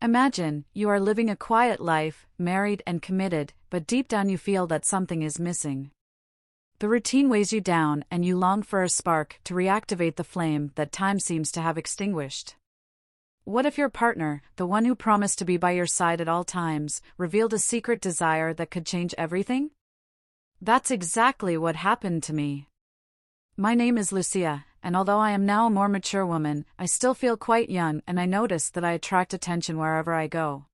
Imagine, you are living a quiet life, married and committed, but deep down you feel that something is missing. The routine weighs you down and you long for a spark to reactivate the flame that time seems to have extinguished. What if your partner, the one who promised to be by your side at all times, revealed a secret desire that could change everything? That's exactly what happened to me. My name is Lucia, and although I am now a more mature woman, I still feel quite young, and I notice that I attract attention wherever I go.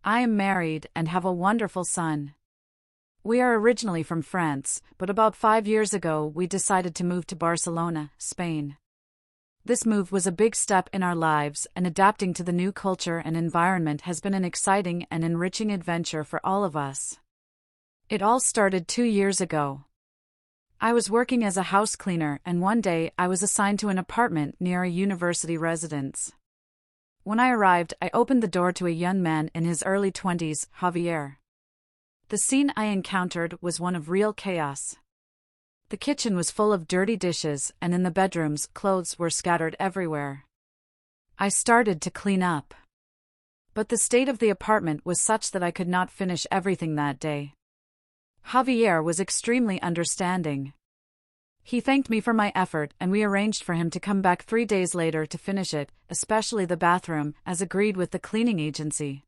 I am married and have a wonderful son. We are originally from France, but about 5 years ago we decided to move to Barcelona, Spain. This move was a big step in our lives, and adapting to the new culture and environment has been an exciting and enriching adventure for all of us. It all started 2 years ago. I was working as a house cleaner, and one day I was assigned to an apartment near a university residence. When I arrived, I opened the door to a young man in his early 20s, Javier. The scene I encountered was one of real chaos. The kitchen was full of dirty dishes, and in the bedrooms, clothes were scattered everywhere. I started to clean up. But the state of the apartment was such that I could not finish everything that day. Javier was extremely understanding. He thanked me for my effort, and we arranged for him to come back 3 days later to finish it, especially the bathroom, as agreed with the cleaning agency.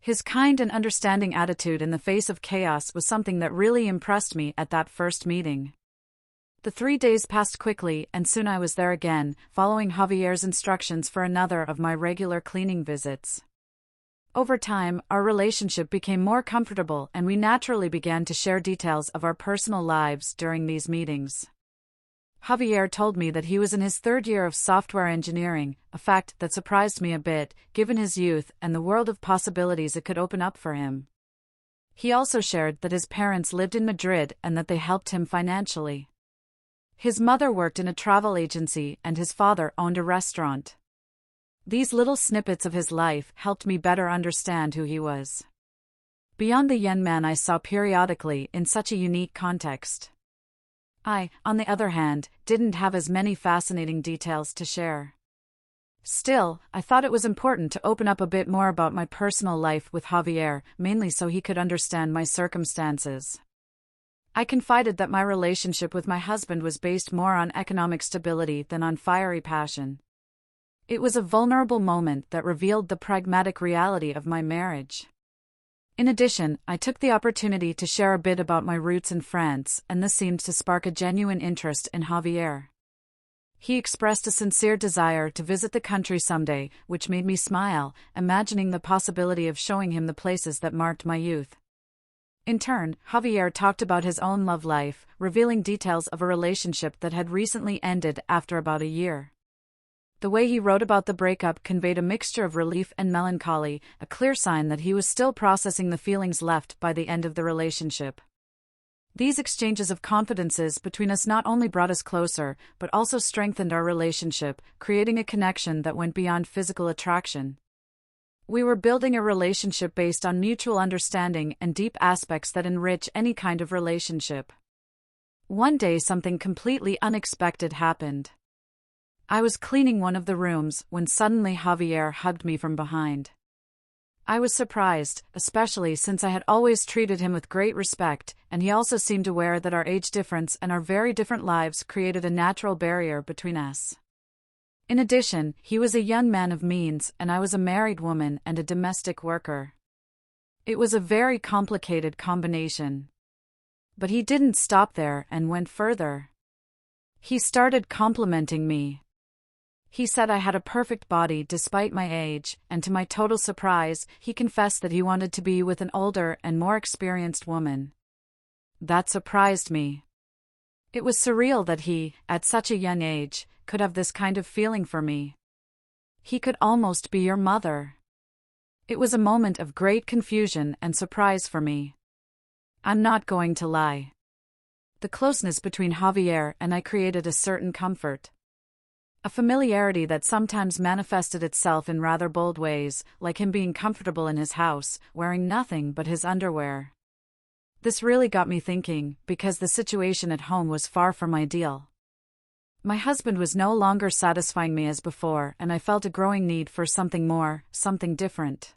His kind and understanding attitude in the face of chaos was something that really impressed me at that first meeting. The 3 days passed quickly, and soon I was there again, following Javier's instructions for another of my regular cleaning visits. Over time, our relationship became more comfortable, and we naturally began to share details of our personal lives during these meetings. Javier told me that he was in his 3rd year of software engineering, a fact that surprised me a bit, given his youth and the world of possibilities it could open up for him. He also shared that his parents lived in Madrid and that they helped him financially. His mother worked in a travel agency and his father owned a restaurant. These little snippets of his life helped me better understand who he was. Beyond the young man I saw periodically in such a unique context. I, on the other hand, didn't have as many fascinating details to share. Still, I thought it was important to open up a bit more about my personal life with Javier, mainly so he could understand my circumstances. I confided that my relationship with my husband was based more on economic stability than on fiery passion. It was a vulnerable moment that revealed the pragmatic reality of my marriage. In addition, I took the opportunity to share a bit about my roots in France, and this seemed to spark a genuine interest in Javier. He expressed a sincere desire to visit the country someday, which made me smile, imagining the possibility of showing him the places that marked my youth. In turn, Javier talked about his own love life, revealing details of a relationship that had recently ended after about a year. The way he wrote about the breakup conveyed a mixture of relief and melancholy, a clear sign that he was still processing the feelings left by the end of the relationship. These exchanges of confidences between us not only brought us closer, but also strengthened our relationship, creating a connection that went beyond physical attraction. We were building a relationship based on mutual understanding and deep aspects that enrich any kind of relationship. One day something completely unexpected happened. I was cleaning one of the rooms when suddenly Javier hugged me from behind. I was surprised, especially since I had always treated him with great respect, and he also seemed aware that our age difference and our very different lives created a natural barrier between us. In addition, he was a young man of means, and I was a married woman and a domestic worker. It was a very complicated combination. But he didn't stop there and went further. He started complimenting me. He said I had a perfect body despite my age, and to my total surprise, he confessed that he wanted to be with an older and more experienced woman. That surprised me. It was surreal that he, at such a young age, could have this kind of feeling for me. He could almost be your mother. It was a moment of great confusion and surprise for me. I'm not going to lie. The closeness between Javier and I created a certain comfort. A familiarity that sometimes manifested itself in rather bold ways, like him being comfortable in his house, wearing nothing but his underwear. This really got me thinking, because the situation at home was far from ideal. My husband was no longer satisfying me as before, and I felt a growing need for something more, something different.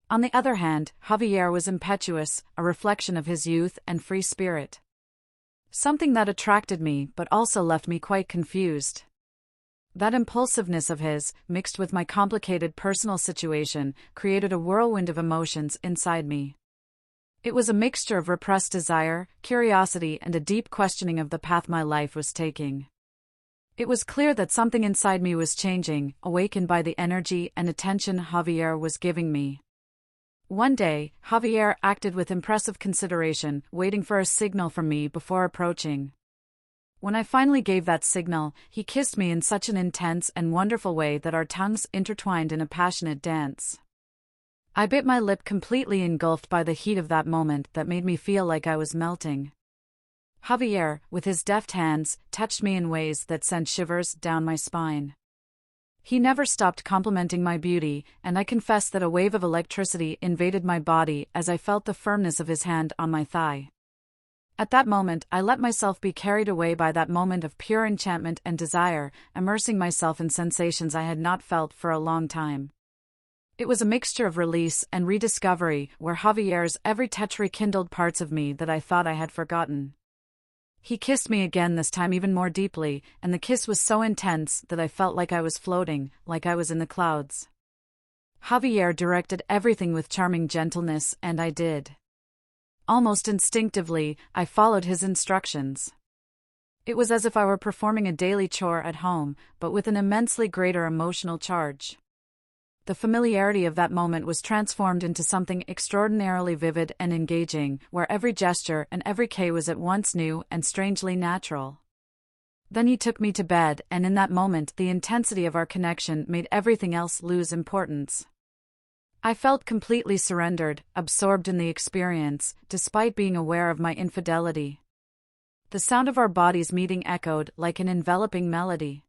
On the other hand, Javier was impetuous, a reflection of his youth and free spirit. Something that attracted me but also left me quite confused. That impulsiveness of his, mixed with my complicated personal situation, created a whirlwind of emotions inside me. It was a mixture of repressed desire, curiosity, and a deep questioning of the path my life was taking. It was clear that something inside me was changing, awakened by the energy and attention Javier was giving me. One day, Javier acted with impressive consideration, waiting for a signal from me before approaching. When I finally gave that signal, he kissed me in such an intense and wonderful way that our tongues intertwined in a passionate dance. I bit my lip, completely engulfed by the heat of that moment that made me feel like I was melting. Javier, with his deft hands, touched me in ways that sent shivers down my spine. He never stopped complimenting my beauty, and I confess that a wave of electricity invaded my body as I felt the firmness of his hand on my thigh. At that moment, I let myself be carried away by that moment of pure enchantment and desire, immersing myself in sensations I had not felt for a long time. It was a mixture of release and rediscovery, where Javier's every touch rekindled parts of me that I thought I had forgotten. He kissed me again, this time even more deeply, and the kiss was so intense that I felt like I was floating, like I was in the clouds. Javier directed everything with charming gentleness, and I did. Almost instinctively, I followed his instructions. It was as if I were performing a daily chore at home, but with an immensely greater emotional charge. The familiarity of that moment was transformed into something extraordinarily vivid and engaging, where every gesture and every K was at once new and strangely natural. Then he took me to bed, and in that moment the intensity of our connection made everything else lose importance. I felt completely surrendered, absorbed in the experience, despite being aware of my infidelity. The sound of our bodies meeting echoed like an enveloping melody.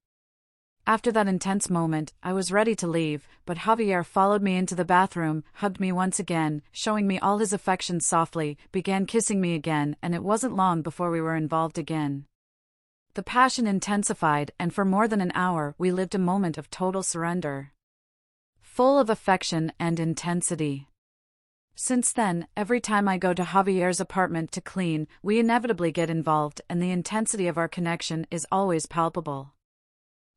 After that intense moment, I was ready to leave, but Javier followed me into the bathroom, hugged me once again, showing me all his affection softly, began kissing me again, and it wasn't long before we were involved again. The passion intensified, and for more than an hour we lived a moment of total surrender. Full of affection and intensity. Since then, every time I go to Javier's apartment to clean, we inevitably get involved, and the intensity of our connection is always palpable.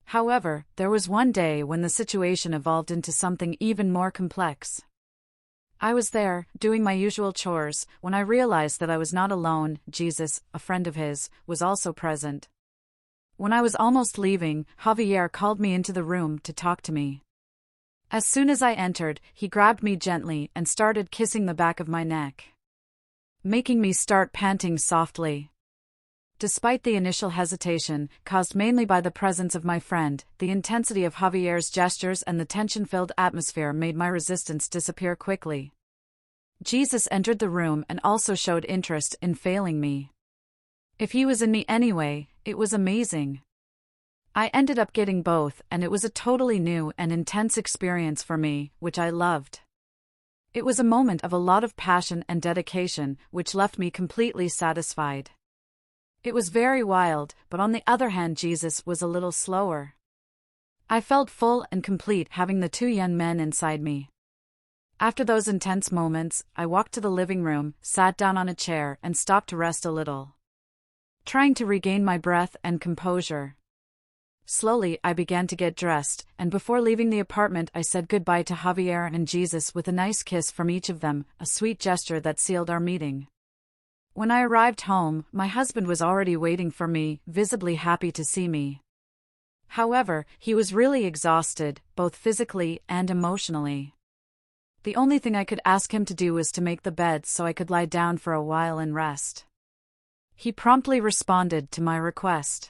However, there was one day when the situation evolved into something even more complex. I was there, doing my usual chores, when I realized that I was not alone. Jesus, a friend of his, was also present. When I was almost leaving, Javier called me into the room to talk to me. As soon as I entered, he grabbed me gently and started kissing the back of my neck, making me start panting softly. Despite the initial hesitation, caused mainly by the presence of my friend, the intensity of Javier's gestures and the tension-filled atmosphere made my resistance disappear quickly. Jesus entered the room and also showed interest in failing me. If he was in me anyway, it was amazing. I ended up getting both, and it was a totally new and intense experience for me, which I loved. It was a moment of a lot of passion and dedication, which left me completely satisfied. It was very wild, but on the other hand, Jesus was a little slower. I felt full and complete having the two young men inside me. After those intense moments, I walked to the living room, sat down on a chair, and stopped to rest a little, trying to regain my breath and composure. Slowly, I began to get dressed, and before leaving the apartment I said goodbye to Javier and Jesus with a nice kiss from each of them, a sweet gesture that sealed our meeting. When I arrived home, my husband was already waiting for me, visibly happy to see me. However, he was really exhausted, both physically and emotionally. The only thing I could ask him to do was to make the bed so I could lie down for a while and rest. He promptly responded to my request.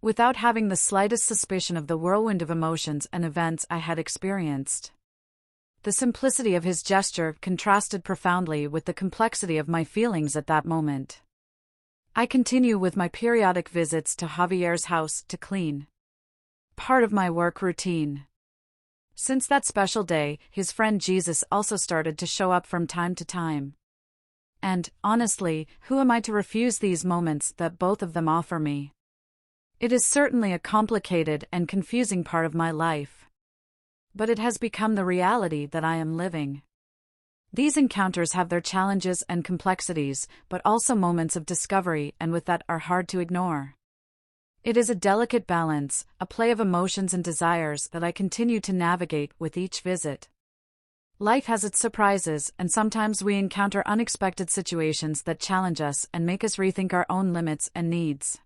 Without having the slightest suspicion of the whirlwind of emotions and events I had experienced. The simplicity of his gesture contrasted profoundly with the complexity of my feelings at that moment. I continue with my periodic visits to Javier's house to clean. Part of my work routine. Since that special day, his friend Jesus also started to show up from time to time. And, honestly, who am I to refuse these moments that both of them offer me? It is certainly a complicated and confusing part of my life. But it has become the reality that I am living. These encounters have their challenges and complexities, but also moments of discovery, and with that are hard to ignore. It is a delicate balance, a play of emotions and desires that I continue to navigate with each visit. Life has its surprises, and sometimes we encounter unexpected situations that challenge us and make us rethink our own limits and needs.